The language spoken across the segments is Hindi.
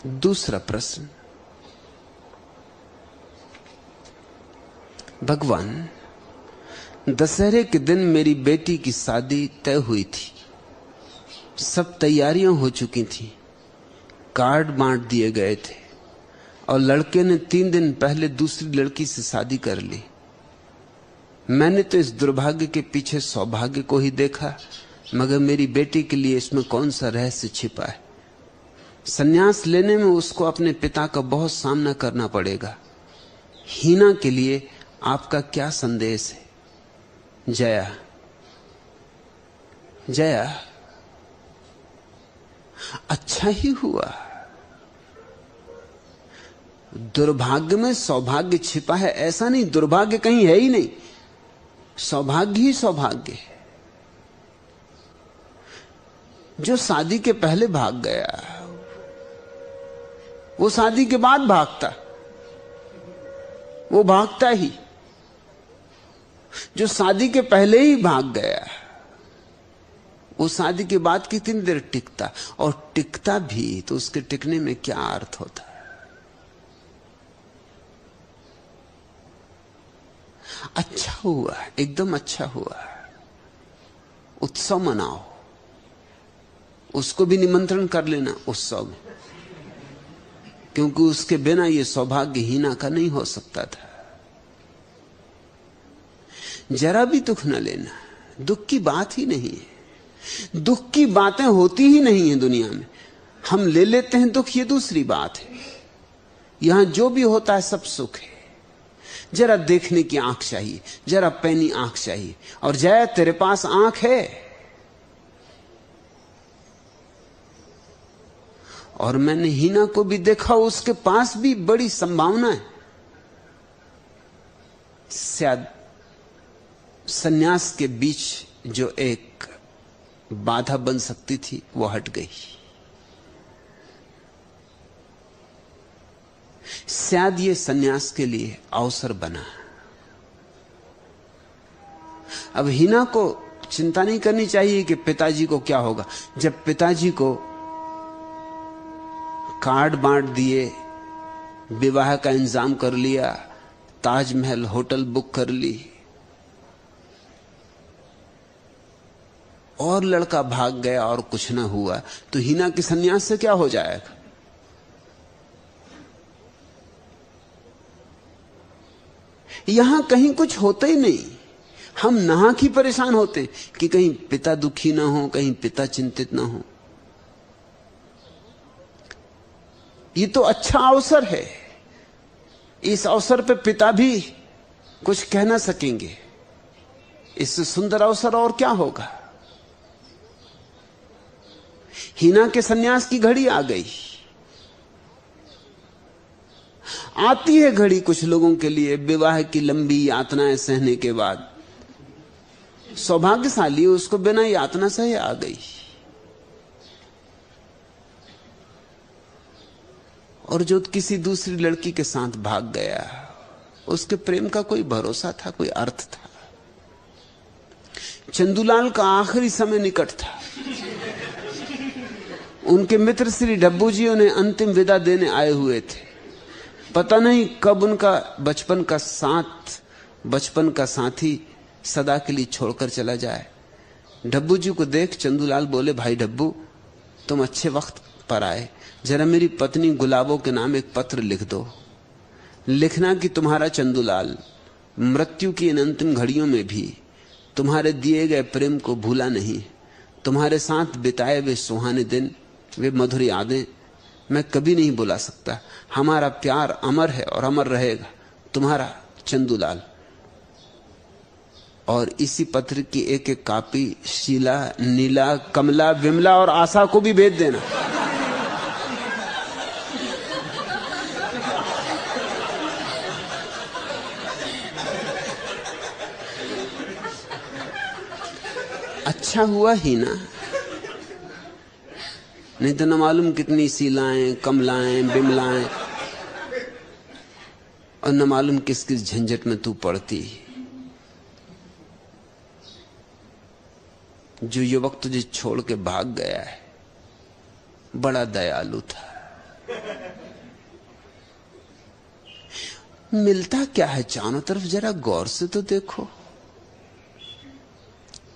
दूसरा प्रश्न, भगवान, दशहरे के दिन मेरी बेटी की शादी तय हुई थी। सब तैयारियां हो चुकी थीं, कार्ड बांट दिए गए थे और लड़के ने 3 दिन पहले दूसरी लड़की से शादी कर ली। मैंने तो इस दुर्भाग्य के पीछे सौभाग्य को ही देखा, मगर मेरी बेटी के लिए इसमें कौन सा रहस्य छिपा है। संन्यास लेने में उसको अपने पिता का बहुत सामना करना पड़ेगा। हीना के लिए आपका क्या संदेश है? जया। जया, अच्छा ही हुआ। दुर्भाग्य में सौभाग्य छिपा है ऐसा नहीं, दुर्भाग्य कहीं है ही नहीं, सौभाग्य ही सौभाग्य है। जो शादी के पहले भाग गया वो शादी के बाद भागता, वो भागता ही। जो शादी के पहले ही भाग गया वो शादी के बाद कितनी देर टिकता, और टिकता भी तो उसके टिकने में क्या अर्थ होता है। अच्छा हुआ, एकदम अच्छा हुआ। उत्सव मनाओ, उसको भी निमंत्रण कर लेना उत्सव में, क्योंकि उसके बिना यह सौभाग्य हीना का नहीं हो सकता था। जरा भी दुख न लेना, दुख की बात ही नहीं है। दुख की बातें होती ही नहीं है दुनिया में। हम ले लेते हैं दुख, ये दूसरी बात है। यहां जो भी होता है सब सुख है। जरा देखने की आंख चाहिए, जरा पैनी आंख चाहिए। और जया, तेरे पास आंख है, और मैंने हीना को भी देखा, उसके पास भी बड़ी संभावना है। शायद सन्यास के बीच जो एक बाधा बन सकती थी वो हट गई। शायद ये सन्यास के लिए अवसर बना। अब हीना को चिंता नहीं करनी चाहिए कि पिताजी को क्या होगा। जब पिताजी को कार्ड बांट दिए, विवाह का इंतजाम कर लिया, ताजमहल होटल बुक कर ली, और लड़का भाग गया और कुछ ना हुआ, तो हीना के सन्यास से क्या हो जाएगा? यहां कहीं कुछ होता ही नहीं। हम नाहक ही परेशान होते हैं कि कहीं पिता दुखी ना हो, कहीं पिता चिंतित ना हो। ये तो अच्छा अवसर है। इस अवसर पे पिता भी कुछ कह ना सकेंगे। इससे सुंदर अवसर और क्या होगा। हीना के सन्यास की घड़ी आ गई। आती है घड़ी कुछ लोगों के लिए विवाह की लंबी यातनाएं सहने के बाद। सौभाग्यशाली उसको बिना यातना सहे आ गई। और जो किसी दूसरी लड़की के साथ भाग गया, उसके प्रेम का कोई भरोसा था, कोई अर्थ था। चंदूलाल का आखिरी समय निकट था। उनके मित्र श्री डब्बू जी उन्हें अंतिम विदा देने आए हुए थे। पता नहीं कब उनका बचपन का साथी सदा के लिए छोड़कर चला जाए। डब्बू जी को देख चंदूलाल बोले, भाई डब्बू, तुम अच्छे वक्त पर आए। जरा मेरी पत्नी गुलाबों के नाम एक पत्र लिख दो। लिखना कि तुम्हारा चंदूलाल मृत्यु की इन अंतिम घड़ियों में भी तुम्हारे दिए गए प्रेम को भूला नहीं। तुम्हारे साथ बिताए वे सुहाने दिन, वे मधुर यादें मैं कभी नहीं भुला सकता। हमारा प्यार अमर है और अमर रहेगा। तुम्हारा चंदूलाल। और इसी पत्र की एक एक कॉपी शीला, नीला, कमला, विमला और आशा को भी भेज देना। अच्छा हुआ ही ना, नहीं तो न मालूम कितनी शीलाएं, कमलाएं, बिमलाएं, और न मालूम किस किस झंझट में तू पड़ती। जो युवक तुझे छोड़ के भाग गया है बड़ा दयालु था, मिलता क्या है चारों तरफ, जरा गौर से तो देखो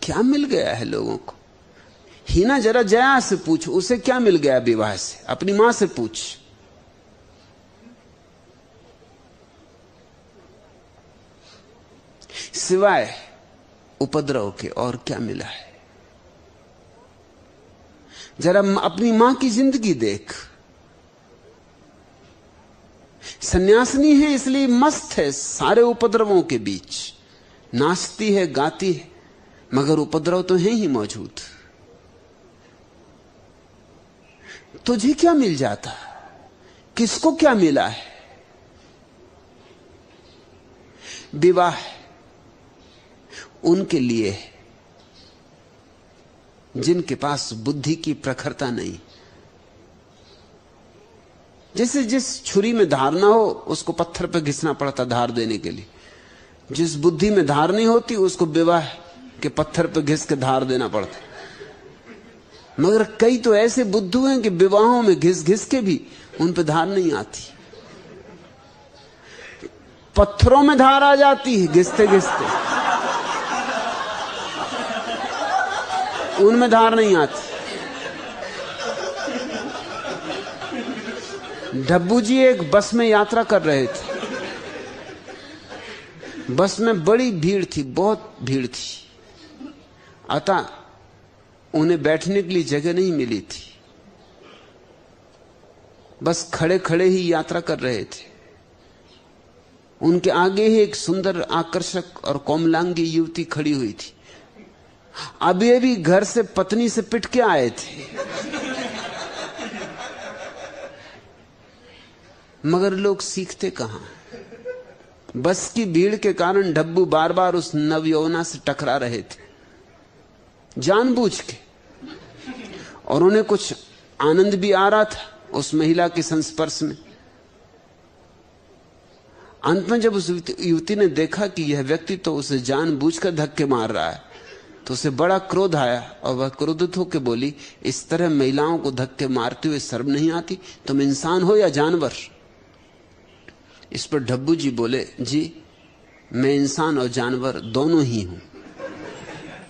क्या मिल गया है लोगों को। हीना जरा जया से पूछ, उसे क्या मिल गया विवाह से। अपनी मां से पूछ, सिवाय उपद्रव के और क्या मिला है। जरा अपनी मां की जिंदगी देख। सन्यासिनी है इसलिए मस्त है सारे उपद्रवों के बीच, नाचती है गाती है, मगर उपद्रव तो है ही मौजूद। तुझे क्या मिल जाता, किसको क्या मिला है। विवाह उनके लिए है जिनके पास बुद्धि की प्रखरता नहीं। जैसे जिस छुरी में धार ना हो उसको पत्थर पर घिसना पड़ता धार देने के लिए, जिस बुद्धि में धार नहीं होती उसको विवाह के पत्थर पर घिस के धार देना पड़ता। मगर कई तो ऐसे बुद्धू हैं कि विवाहों में घिस घिस के भी उन पर धार नहीं आती। पत्थरों में धार आ जाती है घिसते घिसते, उनमें धार नहीं आती। डब्बू जी एक बस में यात्रा कर रहे थे। बस में बड़ी भीड़ थी, बहुत भीड़ थी। अतः उन्हें बैठने के लिए जगह नहीं मिली थी। बस खड़े खड़े ही यात्रा कर रहे थे। उनके आगे ही एक सुंदर आकर्षक और कोमलांगी युवती खड़ी हुई थी। अभी घर से पत्नी से पिट के आए थे, मगर लोग सीखते कहां। बस की भीड़ के कारण डब्बू बार बार उस नवयौवना से टकरा रहे थे जानबूझ के, और उन्हें कुछ आनंद भी आ रहा था उस महिला के संस्पर्श में। अंत में जब उस युवती ने देखा कि यह व्यक्ति तो उसे जानबूझकर धक्के मार रहा है, तो उसे बड़ा क्रोध आया और वह क्रोधित होकर बोली, इस तरह महिलाओं को धक्के मारते हुए शर्म नहीं आती? तुम इंसान हो या जानवर? इस पर डब्बू जी बोले, जी मैं इंसान और जानवर दोनों ही हूं।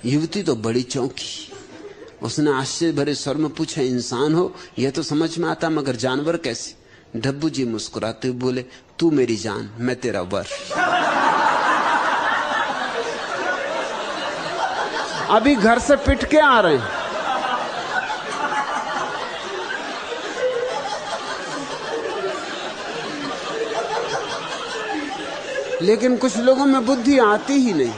युवती तो बड़ी चौंकी। उसने आश्चर्य भरे स्वर में पूछा, इंसान हो यह तो समझ में आता, मगर जानवर कैसे? डब्बू जी मुस्कुराते हुए बोले, तू मेरी जान, मैं तेरा वर। अभी घर से पिट के आ रहे हैं। लेकिन कुछ लोगों में बुद्धि आती ही नहीं।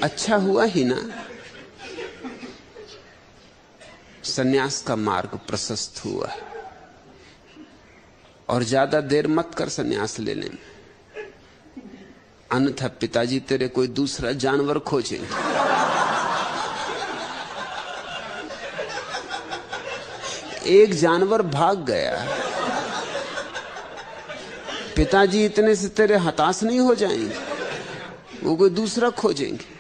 अच्छा हुआ ही ना सन्यास का मार्ग प्रशस्त हुआ, और ज्यादा देर मत कर सन्यास लेने में, अन्यथा पिताजी तेरे कोई दूसरा जानवर खोजेंगे। एक जानवर भाग गया, पिताजी इतने से तेरे हताश नहीं हो जाएंगे, वो कोई दूसरा खोजेंगे।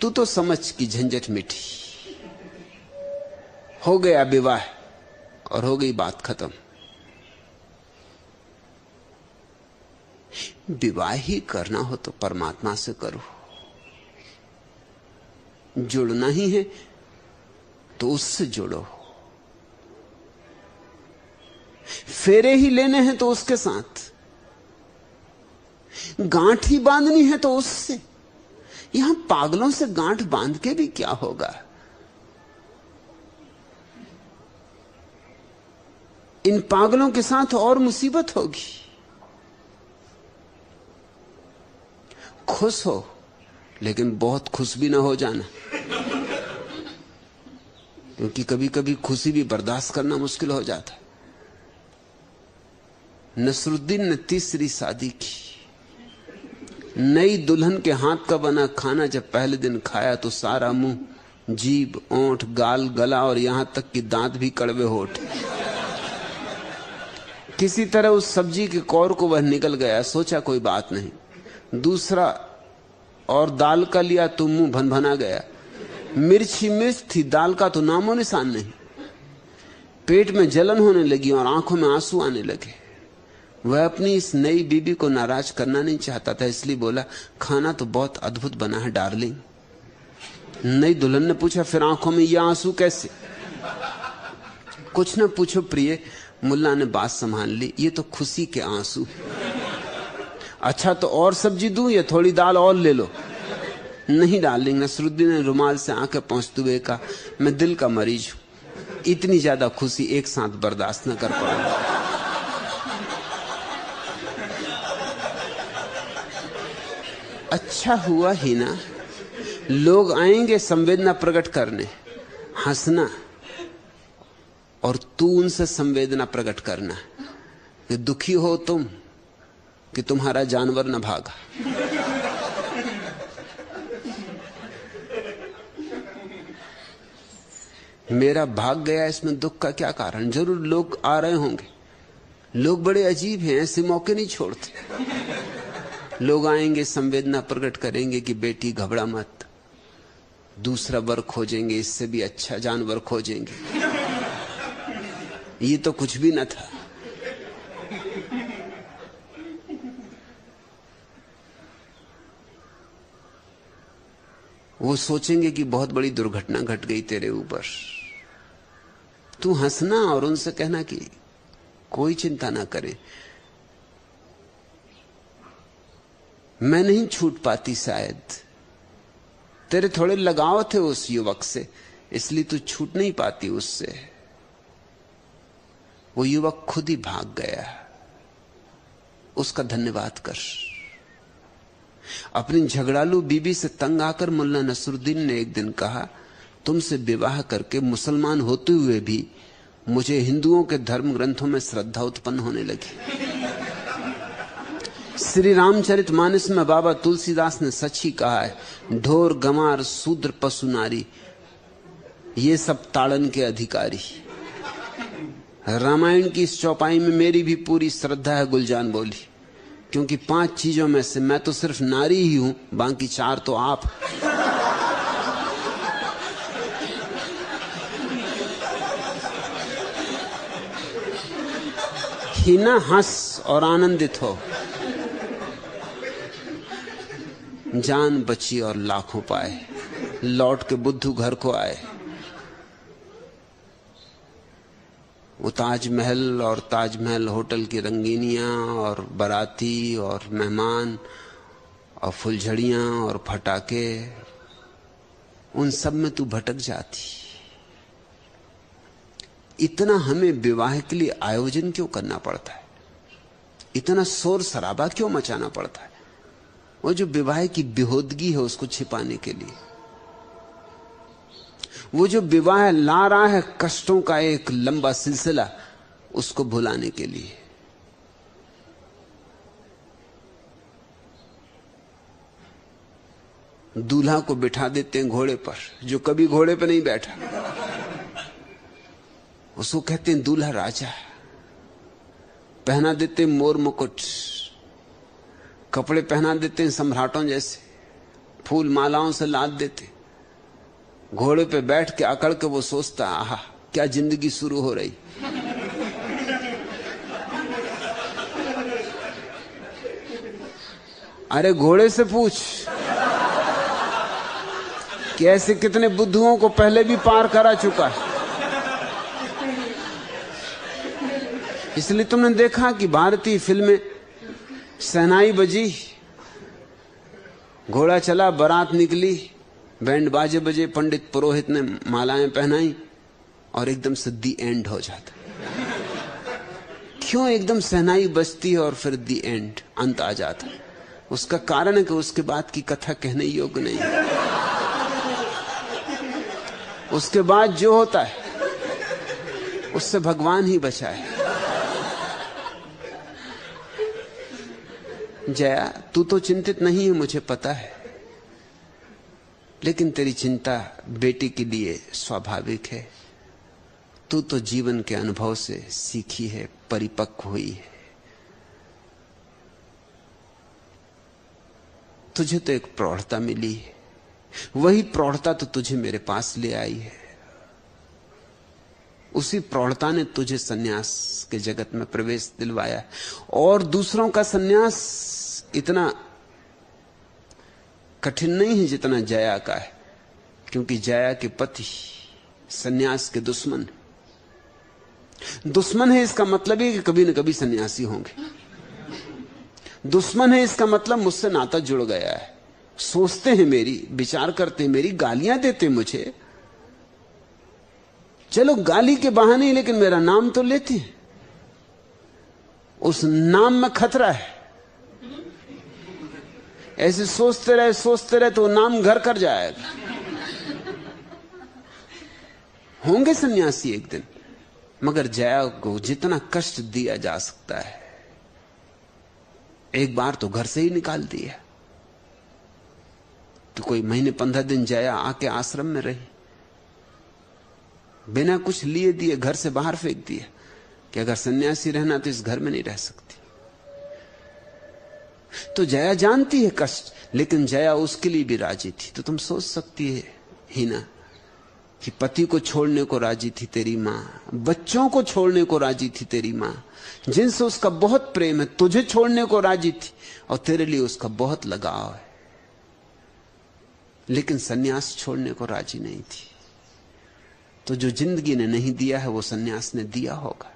तू तो समझ की झंझट मिटी, हो गया विवाह और हो गई बात खत्म। विवाह ही करना हो तो परमात्मा से करो, जुड़ना ही है तो उससे जुड़ो, फेरे ही लेने हैं तो उसके साथ, गांठ ही बांधनी है तो उससे। यहां पागलों से गांठ बांध के भी क्या होगा? इन पागलों के साथ और मुसीबत होगी। खुश हो लेकिन बहुत खुश भी ना हो जाना, क्योंकि कभी कभी खुशी भी बर्दाश्त करना मुश्किल हो जाता है। नसरुद्दीन ने तीसरी शादी की। नई दुल्हन के हाथ का बना खाना जब पहले दिन खाया तो सारा मुंह, जीभ, ओंठ, गाल, गला और यहां तक कि दांत भी कड़वे होठ। किसी तरह उस सब्जी के कौर को वह निकल गया। सोचा कोई बात नहीं। दूसरा और दाल का लिया तो मुंह भनभना गया। मिर्च ही मिर्च थी, दाल का तो नामो निशान नहीं। पेट में जलन होने लगी और आंखों में आंसू आने लगे। वह अपनी इस नई बीबी को नाराज करना नहीं चाहता था, इसलिए बोला, खाना तो बहुत अद्भुत बना है डार्लिंग। नई दुल्हन ने पूछा, फिर आंखों में ये आंसू कैसे? कुछ न पूछो प्रिय, मुल्ला ने बात संभाल ली, ये तो खुशी के आंसू। अच्छा तो और सब्जी दूं या थोड़ी दाल और ले लो? नहीं डार्लिंग, नसरुद्दीन ने रुमाल से आंखें पोंछते हुए कहा, मैं दिल का मरीज हूं, इतनी ज्यादा खुशी एक साथ बर्दाश्त न कर पाऊंगा। अच्छा हुआ ही ना, लोग आएंगे संवेदना प्रकट करने, हंसना, और तू उनसे संवेदना प्रकट करना कि दुखी हो तुम कि तुम्हारा जानवर न भागा। मेरा भाग गया, इसमें दुख का क्या कारण? जरूर लोग आ रहे होंगे। लोग बड़े अजीब हैं, ऐसे मौके नहीं छोड़ते। लोग आएंगे, संवेदना प्रकट करेंगे कि बेटी घबरा मत, दूसरा वर खोजेंगे, इससे भी अच्छा जानवर खोजेंगे। ये तो कुछ भी न था। वो सोचेंगे कि बहुत बड़ी दुर्घटना घट गई तेरे ऊपर। तू हंसना और उनसे कहना कि कोई चिंता ना करे, मैं नहीं छूट पाती, शायद तेरे थोड़े लगाव थे उस युवक से, इसलिए तू छूट नहीं पाती उससे। वो युवक खुद ही भाग गया, उसका धन्यवाद कर। अपनी झगड़ालू बीबी से तंग आकर मुल्ला नसरुद्दीन ने एक दिन कहा, तुमसे विवाह करके मुसलमान होते हुए भी मुझे हिंदुओं के धर्म ग्रंथों में श्रद्धा उत्पन्न होने लगी। श्री रामचरितमानस में बाबा तुलसीदास ने सच ही कहा है, ढोर गमार शूद्र पशु नारी ये सब ताड़न के अधिकारी। रामायण की इस चौपाई में मेरी भी पूरी श्रद्धा है, गुलजान बोली, क्योंकि 5 चीजों में से मैं तो सिर्फ नारी ही हूं, बाकी 4 तो आप। ही ना हंस और आनंदित हो, जान बची और लाखों पाए, लौट के बुद्धू घर को आए। वो ताजमहल और ताजमहल होटल की रंगीनियां और बाराती और मेहमान और फुलझड़ियां और फटाके, उन सब में तू भटक जाती। इतना हमें विवाह के लिए आयोजन क्यों करना पड़ता है? इतना शोर शराबा क्यों मचाना पड़ता है? वो जो विवाह की बेहूदगी है उसको छिपाने के लिए। वो जो विवाह ला रहा है कष्टों का एक लंबा सिलसिला, उसको भुलाने के लिए। दूल्हा को बिठा देते हैं घोड़े पर, जो कभी घोड़े पर नहीं बैठा, उसको कहते हैं दूल्हा राजा। पहना देते हैं मोर मुकुट, कपड़े पहना देते हैं सम्राटों जैसे, फूल मालाओं से लाद देते। घोड़े पे बैठ के अकड़ के वो सोचता, आहा क्या जिंदगी शुरू हो रही। अरे घोड़े से पूछ कि ऐसे कितने बुद्धुओं को पहले भी पार करा चुका है। इसलिए तुमने देखा कि भारतीय फिल्में, शहनाई बजी, घोड़ा चला, बारात निकली, बैंड बाजे बजे, पंडित पुरोहित ने मालाएं पहनाई और एकदम से दी एंड हो जाता। क्यों एकदम शहनाई बजती है और फिर दी एंड, अंत आ जाता? उसका कारण है कि उसके बाद की कथा कहने योग्य नहीं। उसके बाद जो होता है उससे भगवान ही बचाए। जया, तू तो चिंतित नहीं है, मुझे पता है, लेकिन तेरी चिंता बेटी के लिए स्वाभाविक है। तू तो जीवन के अनुभव से सीखी है, परिपक्व हुई है। तुझे तो एक प्रौढ़ता मिली है, वही प्रौढ़ता तो तुझे मेरे पास ले आई है। उसी प्रौढ़ता ने तुझे सन्यास के जगत में प्रवेश दिलवाया। और दूसरों का सन्यास इतना कठिन नहीं है जितना जया का है, क्योंकि जया के पति सन्यास के दुश्मन है। इसका मतलब है कि कभी न कभी सन्यासी होंगे। दुश्मन है इसका मतलब मुझसे नाता जुड़ गया है, सोचते हैं मेरी, विचार करते हैं मेरी, गालियां देते मुझे। चलो गाली के बहाने, लेकिन मेरा नाम तो लेते हैं। उस नाम में खतरा है। ऐसे सोचते रहे तो नाम घर कर जाएगा। होंगे सन्यासी एक दिन, मगर जया को जितना कष्ट दिया जा सकता है, एक बार तो घर से ही निकाल दिया। तो कोई महीने 15 दिन जया आके आश्रम में रही, बिना कुछ लिए दिए घर से बाहर फेंक दिया कि अगर सन्यासी रहना तो इस घर में नहीं रह सकती। तो जया जानती है कष्ट, लेकिन जया उसके लिए भी राजी थी। तो तुम सोच सकती है हीना कि पति को छोड़ने को राजी थी तेरी मां, बच्चों को छोड़ने को राजी थी तेरी मां, जिनसे उसका बहुत प्रेम है, तुझे छोड़ने को राजी थी और तेरे लिए उसका बहुत लगाव है, लेकिन सन्यास छोड़ने को राजी नहीं थी। तो जो जिंदगी ने नहीं दिया है वो सन्यास ने दिया होगा।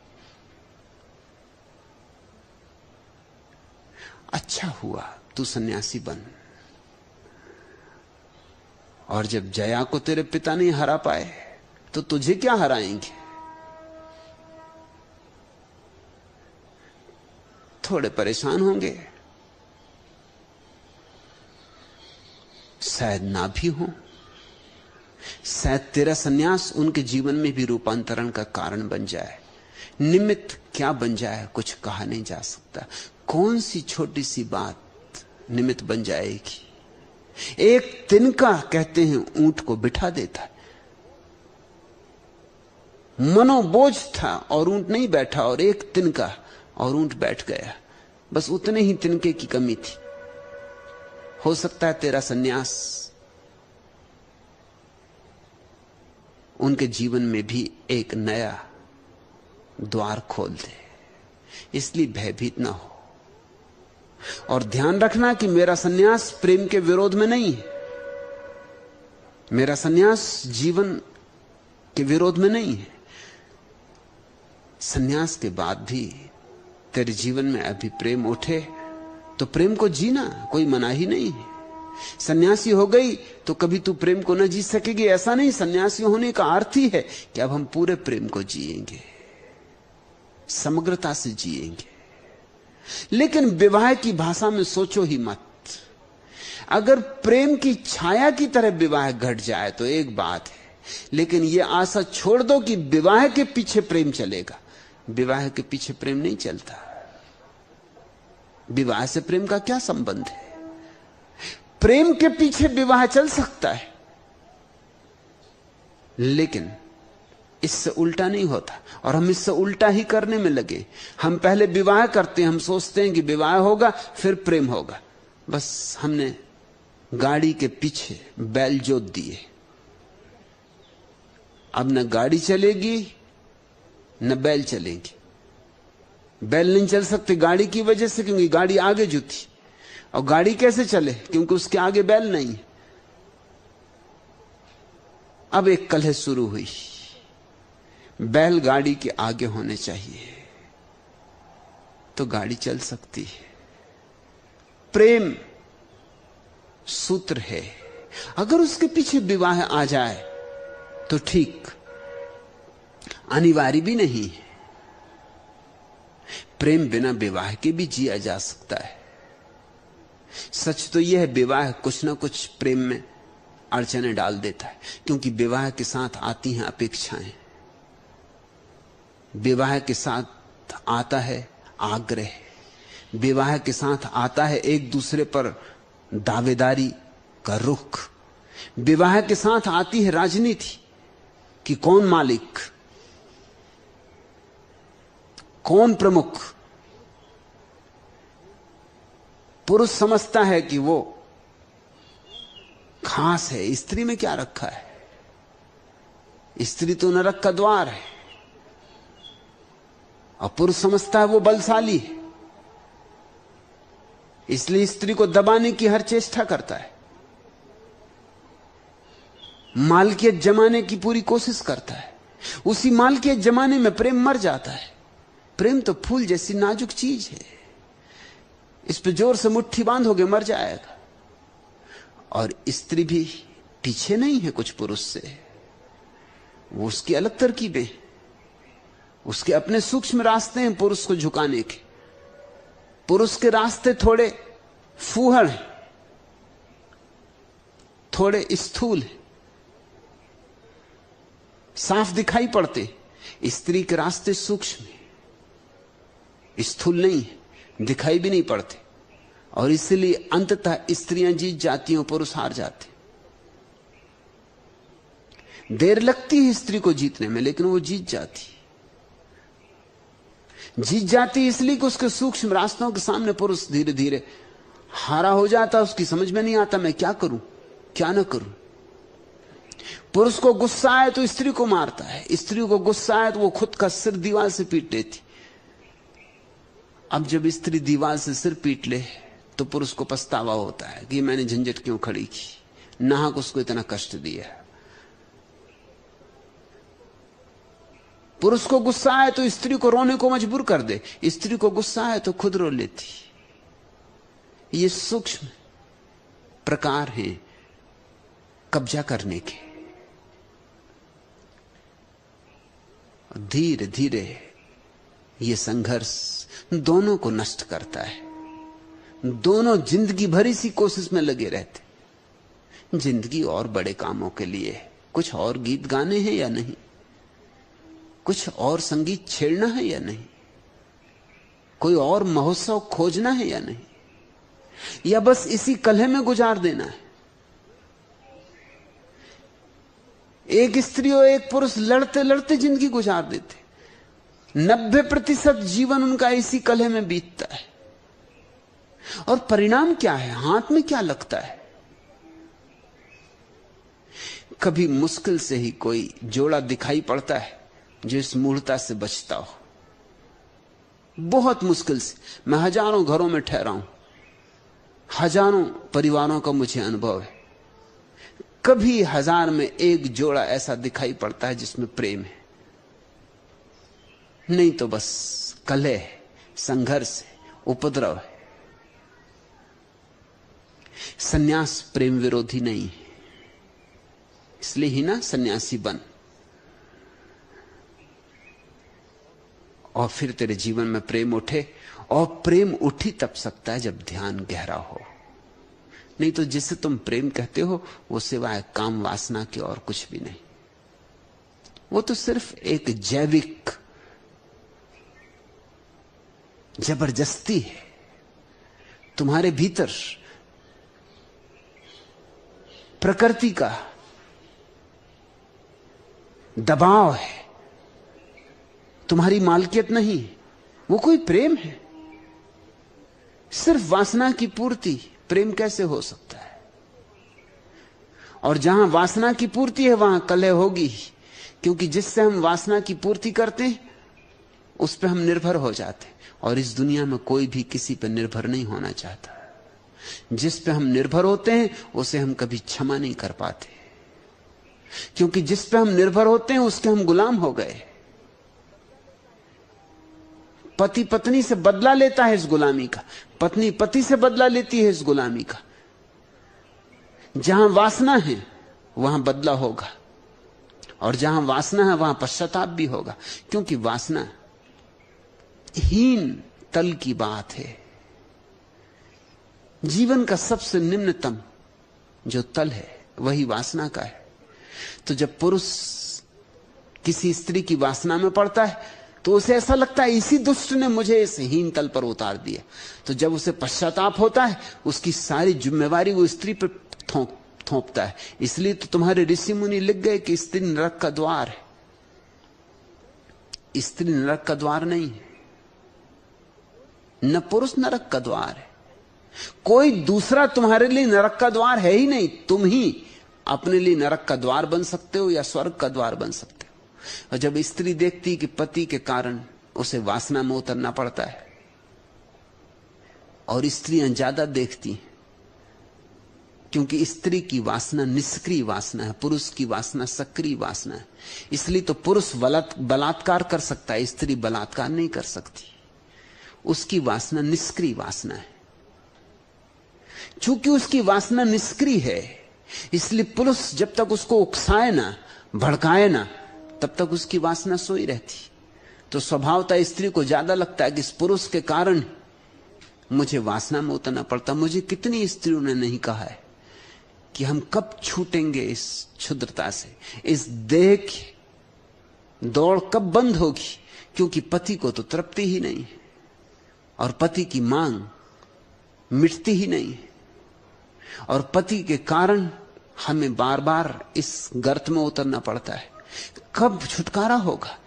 अच्छा हुआ तू सन्यासी बन। और जब जया को तेरे पिता नहीं हरा पाए तो तुझे क्या हराएंगे? थोड़े परेशान होंगे, शायद ना भी हो। शायद तेरा सन्यास उनके जीवन में भी रूपांतरण का कारण बन जाए। निमित्त क्या बन जाए कुछ कहा नहीं जा सकता। कौन सी छोटी सी बात निमित्त बन जाएगी। एक तिनका कहते हैं ऊंट को बिठा देता है। मनोबोझ था और ऊंट नहीं बैठा, और एक तिनका और ऊंट बैठ गया। बस उतने ही तिनके की कमी थी। हो सकता है तेरा सन्यास उनके जीवन में भी एक नया द्वार खोल दे, इसलिए भयभीत ना हो। और ध्यान रखना कि मेरा सन्यास प्रेम के विरोध में नहीं है, मेरा सन्यास जीवन के विरोध में नहीं है। सन्यास के बाद भी तेरे जीवन में अभी प्रेम उठे तो प्रेम को जीना कोई मनाही नहीं है। सन्यासी हो गई तो कभी तू प्रेम को न जी सकेगी, ऐसा नहीं। सन्यासी होने का अर्थ ही है कि अब हम पूरे प्रेम को जिएंगे, समग्रता से जिएंगे। लेकिन विवाह की भाषा में सोचो ही मत। अगर प्रेम की छाया की तरह विवाह घट जाए तो एक बात है, लेकिन यह आशा छोड़ दो कि विवाह के पीछे प्रेम चलेगा। विवाह के पीछे प्रेम नहीं चलता। विवाह से प्रेम का क्या संबंध है? प्रेम के पीछे विवाह चल सकता है, लेकिन इससे उल्टा नहीं होता। और हम इससे उल्टा ही करने में लगे। हम पहले विवाह करते हैं, हम सोचते हैं कि विवाह होगा फिर प्रेम होगा। बस हमने गाड़ी के पीछे बैल जोत दिए। अब न गाड़ी चलेगी न बैल चलेगी। बैल नहीं चल सकते गाड़ी की वजह से, क्योंकि गाड़ी आगे जुती। और गाड़ी कैसे चले? क्योंकि उसके आगे बैल नहीं। अब एक कलह शुरू हुई। बैल गाड़ी के आगे होने चाहिए तो गाड़ी चल सकती है। प्रेम सूत्र है, अगर उसके पीछे विवाह आ जाए तो ठीक, अनिवार्य भी नहीं है। प्रेम बिना विवाह के भी जिया जा सकता है। सच तो यह है, विवाह कुछ ना कुछ प्रेम में अड़चने डाल देता है, क्योंकि विवाह के साथ आती हैं अपेक्षाएं, विवाह के साथ आता है आग्रह, विवाह के साथ आता है एक दूसरे पर दावेदारी का रुख, विवाह के साथ आती है राजनीति कि कौन मालिक, कौन प्रमुख? पुरुष समझता है कि वो खास है, स्त्री में क्या रखा है? स्त्री तो नरक का द्वार है। और पुरुष समझता है वो बलशाली है, इसलिए स्त्री को दबाने की हर चेष्टा करता है, मालकियत जमाने की पूरी कोशिश करता है। उसी मालकियत जमाने में प्रेम मर जाता है। प्रेम तो फूल जैसी नाजुक चीज है, इस पे जोर से मुट्ठी बांधोगे मर जाएगा। और स्त्री भी पीछे नहीं है कुछ पुरुष से, वो उसकी अलग तरकीबें, उसके अपने सूक्ष्म रास्ते हैं पुरुष को झुकाने के। पुरुष के रास्ते थोड़े फूहड़ हैं, थोड़े स्थूल हैं, साफ दिखाई पड़ते। स्त्री के रास्ते सूक्ष्म हैं, स्थूल नहीं है, दिखाई भी नहीं पड़ते। और इसलिए अंततः स्त्रियां जीत जाती हैं, पुरुष हार जाते। देर लगती है स्त्री को जीतने में, लेकिन वो जीत जाती इसलिए कि उसके सूक्ष्म रास्तों के सामने पुरुष धीरे धीरे हारा हो जाता। उसकी समझ में नहीं आता मैं क्या करूं क्या ना करूं। पुरुष को गुस्सा आए तो स्त्री को मारता है, स्त्री को गुस्सा आए तो वो खुद का सिर दीवार से पीट लेती। अब जब स्त्री दीवार से सिर पीट ले तो पुरुष को पछतावा होता है कि मैंने झंझट क्यों खड़ी की, नाहक उसको इतना कष्ट दिया। पुरुष को गुस्सा आए तो स्त्री को रोने को मजबूर कर दे, स्त्री को गुस्सा आए तो खुद रो लेती। ये सूक्ष्म प्रकार हैं कब्जा करने के। धीरे धीरे ये संघर्ष दोनों को नष्ट करता है। दोनों जिंदगी भर इसी कोशिश में लगे रहते। जिंदगी और बड़े कामों के लिए, कुछ और गीत गाने हैं या नहीं, कुछ और संगीत छेड़ना है या नहीं, कोई और महोत्सव खोजना है या नहीं, या बस इसी कलह में गुजार देना है। एक स्त्री और एक पुरुष लड़ते लड़ते जिंदगी गुजार देते, 90% जीवन उनका इसी कलह में बीतता है। और परिणाम क्या है? हाथ में क्या लगता है? कभी मुश्किल से ही कोई जोड़ा दिखाई पड़ता है जो इस मूढ़ता से बचता हो, बहुत मुश्किल से। मैं हजारों घरों में ठहरा हूं, हजारों परिवारों का मुझे अनुभव है। कभी 1000 में एक जोड़ा ऐसा दिखाई पड़ता है जिसमें प्रेम है, नहीं तो बस कलह है, संघर्ष है, उपद्रव है। सन्यास प्रेम विरोधी नहीं है, इसलिए ही ना सन्यासी बन। और फिर तेरे जीवन में प्रेम उठे, और प्रेम उठी तब सकता है जब ध्यान गहरा हो। नहीं तो जिसे तुम प्रेम कहते हो वो सिवाय काम वासना के और कुछ भी नहीं। वो तो सिर्फ एक जैविक जबरदस्ती है तुम्हारे भीतर, प्रकृति का दबाव है, तुम्हारी मालकियत नहीं। वो कोई प्रेम है? सिर्फ वासना की पूर्ति प्रेम कैसे हो सकता है? और जहां वासना की पूर्ति है वहां कलह होगी, क्योंकि जिससे हम वासना की पूर्ति करते हैं उस पर हम निर्भर हो जाते हैं। और इस दुनिया में कोई भी किसी पर निर्भर नहीं होना चाहता। जिस पे हम निर्भर होते हैं उसे हम कभी क्षमा नहीं कर पाते, क्योंकि जिस पे हम निर्भर होते हैं उसके हम गुलाम हो गए। पति पत्नी से बदला लेता है इस गुलामी का, पत्नी पति से बदला लेती है इस गुलामी का। जहां वासना है वहां बदला होगा, और जहां वासना है वहां पश्चाताप भी होगा, क्योंकि वासना हीन तल की बात है। जीवन का सबसे निम्नतम जो तल है वही वासना का है। तो जब पुरुष किसी स्त्री की वासना में पड़ता है तो उसे ऐसा लगता है इसी दुष्ट ने मुझे इस हीन तल पर उतार दिया। तो जब उसे पश्चाताप होता है उसकी सारी जिम्मेवारी वो स्त्री पर थोपता है। इसलिए तो तुम्हारे ऋषि मुनि लिख गए कि स्त्री नरक का द्वार है। स्त्री नरक का द्वार नहीं है, न पुरुष नरक का द्वार है। कोई दूसरा तुम्हारे लिए नरक का द्वार है ही नहीं। तुम ही अपने लिए नरक का द्वार बन सकते हो या स्वर्ग का द्वार बन सकते हो। और जब स्त्री देखती कि पति के कारण उसे वासना में उतरना पड़ता है, और स्त्रियां ज्यादा देखती हैं, क्योंकि स्त्री की वासना निष्क्रिय वासना है, पुरुष की वासना सक्रिय वासना है। इसलिए तो पुरुष बलात्कार कर सकता है, स्त्री बलात्कार नहीं कर सकती। उसकी वासना निष्क्रिय वासना है। चूंकि उसकी वासना निष्क्रिय है, इसलिए पुरुष जब तक उसको उकसाए ना, भड़काए ना, तब तक उसकी वासना सोई रहती। तो स्वभावतः स्त्री को ज्यादा लगता है कि इस पुरुष के कारण मुझे वासना में उतरना पड़ता। मुझे कितनी स्त्रियों ने नहीं कहा है कि हम कब छूटेंगे इस क्षुद्रता से, इस देह की दौड़ कब बंद होगी, क्योंकि पति को तो तृप्ति ही नहीं है और पति की मांग मिटती ही नहीं है, और पति के कारण हमें बार बार इस गर्त में उतरना पड़ता है। कब छुटकारा होगा?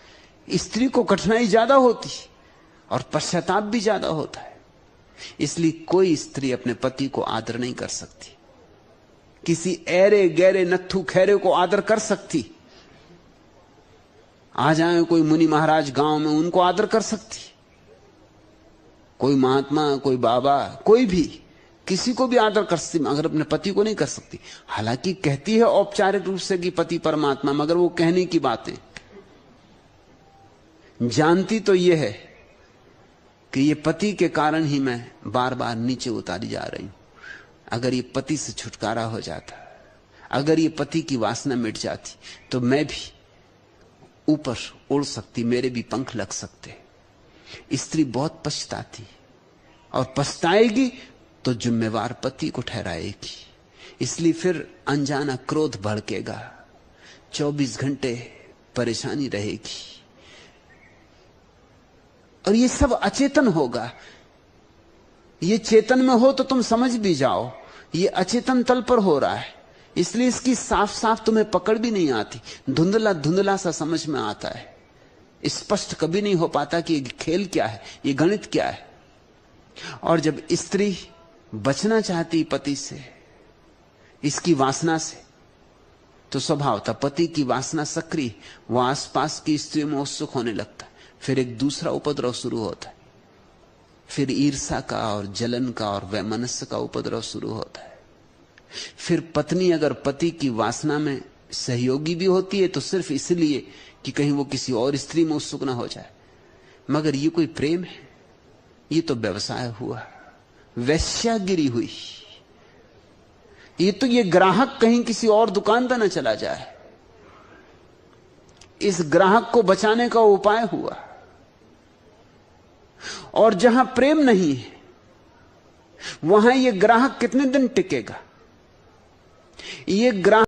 स्त्री को कठिनाई ज्यादा होती और पश्चाताप भी ज्यादा होता है। इसलिए कोई स्त्री अपने पति को आदर नहीं कर सकती। किसी ऐरे गहरे नत्थु खैरे को आदर कर सकती, आ जाए कोई मुनि महाराज गांव में, उनको आदर कर सकती। कोई महात्मा, कोई बाबा, कोई भी किसी को भी आदर कर सकती, मगर अपने पति को नहीं कर सकती। हालांकि कहती है औपचारिक रूप से कि पति परमात्मा, मगर वो कहने की बातें, जानती तो यह है कि ये पति के कारण ही मैं बार बार नीचे उतारी जा रही हूं। अगर ये पति से छुटकारा हो जाता, अगर ये पति की वासना मिट जाती, तो मैं भी ऊपर उड़ सकती, मेरे भी पंख लग सकते। स्त्री बहुत पछताती, और पछताएगी तो जिम्मेवार पति को ठहराएगी। इसलिए फिर अनजाना क्रोध भड़केगा, 24 घंटे परेशानी रहेगी, और ये सब अचेतन होगा। ये चेतन में हो तो तुम समझ भी जाओ, ये अचेतन तल पर हो रहा है, इसलिए इसकी साफ साफ तुम्हें पकड़ भी नहीं आती। धुंधला धुंधला सा समझ में आता है, स्पष्ट कभी नहीं हो पाता कि ये खेल क्या है, ये गणित क्या है। और जब स्त्री बचना चाहती पति से, इसकी वासना से, तो स्वभावतः पति की वासना सक्रिय, वह आसपास की स्त्रियों में उत्सुक होने लगता है। फिर एक दूसरा उपद्रव शुरू होता है, फिर ईर्ष्या का और जलन का और वैमनस्य का उपद्रव शुरू होता है। फिर पत्नी अगर पति की वासना में सहयोगी भी होती है तो सिर्फ इसलिए कि कहीं वो किसी और स्त्री में उत्सुक ना हो जाए। मगर ये कोई प्रेम है? ये तो व्यवसाय हुआ, वेश्यागिरी हुई। ये ग्राहक कहीं किसी और दुकान पर ना चला जाए, इस ग्राहक को बचाने का उपाय हुआ। और जहां प्रेम नहीं है, वहां ये ग्राहक कितने दिन टिकेगा? ये ग्राहक